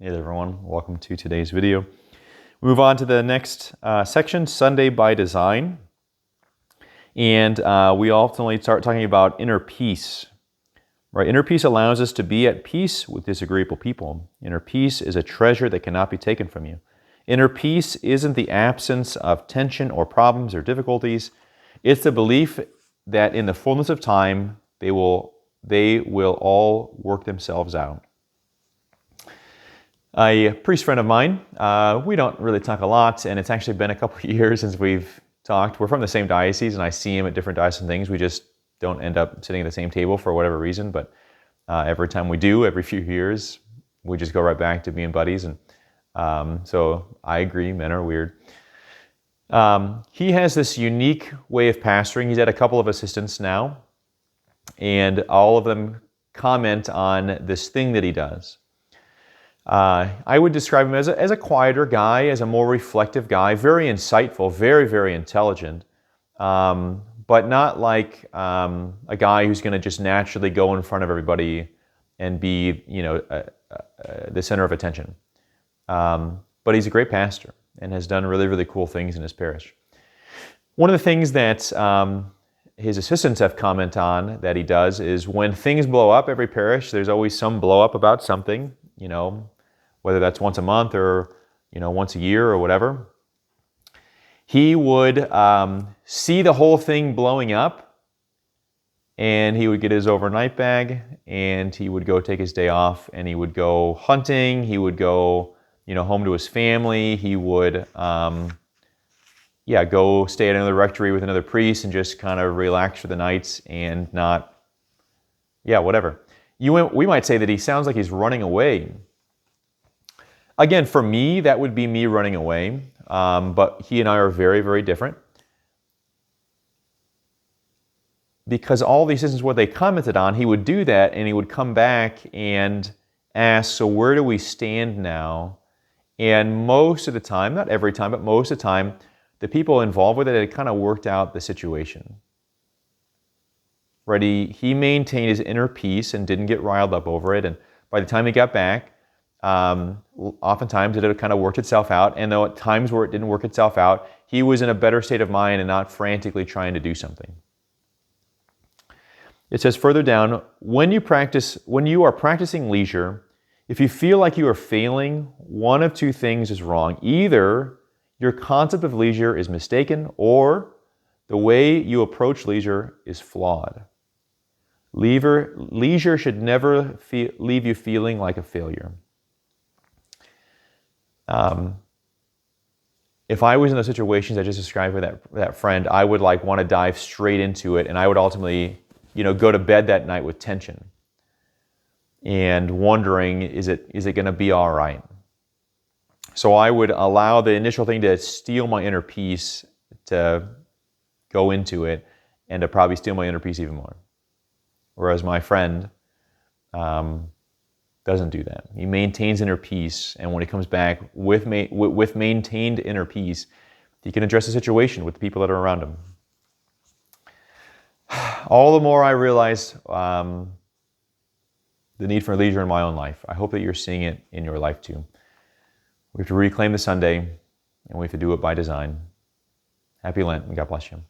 Hey there everyone, welcome to today's video. We move on to the next section, Sunday by Design. And we ultimately start talking about inner peace. Right? Inner peace allows us to be at peace with disagreeable people. Inner peace is a treasure that cannot be taken from you. Inner peace isn't the absence of tension or problems or difficulties. It's the belief that in the fullness of time, they will all work themselves out. A priest friend of mine, we don't really talk a lot, and it's actually been a couple of years since we've talked. We're from the same diocese, and I see him at different diocesan things. We just don't end up sitting at the same table for whatever reason, but every time we do, every few years, we just go right back to being buddies. And so I agree, men are weird. He has this unique way of pastoring. He's had a couple of assistants now, and all of them comment on this thing that he does. I would describe him as a quieter guy, as a more reflective guy, very insightful, very, very intelligent, but not like a guy who's going to just naturally go in front of everybody and be, the center of attention. But he's a great pastor and has done really, really cool things in his parish. One of the things that his assistants have commented on that he does is when things blow up, every parish, there's always some blow up about something, whether that's once a month or, once a year or whatever. He would see the whole thing blowing up, and he would get his overnight bag, and he would go take his day off, and he would go hunting, he would go, home to his family, he would, go stay at another rectory with another priest and just kind of relax for the nights and not, whatever. We might say that he sounds like he's running away. Again, for me, that would be me running away, but he and I are very, very different. Because all these things, what they commented on, he would do that, and he would come back and ask, so where do we stand now? And most of the time, not every time, but most of the time, the people involved with it had kind of worked out the situation. Right? He maintained his inner peace and didn't get riled up over it, and by the time he got back, oftentimes it had kind of worked itself out, and though at times where it didn't work itself out, he was in a better state of mind and not frantically trying to do something. It says further down, when you are practicing leisure, if you feel like you are failing, one of two things is wrong. Either your concept of leisure is mistaken, or the way you approach leisure is flawed. Leisure should never leave you feeling like a failure. If I was in those situations I just described with that friend, I would want to dive straight into it, and I would ultimately, go to bed that night with tension and wondering, is it going to be all right? So I would allow the initial thing to steal my inner peace, to go into it, and to probably steal my inner peace even more. Whereas my friend doesn't do that. He maintains inner peace, and when he comes back with maintained inner peace, he can address the situation with the people that are around him. All the more I realize the need for leisure in my own life. I hope that you're seeing it in your life too. We have to reclaim the Sunday, and we have to do it by design. Happy Lent, and God bless you.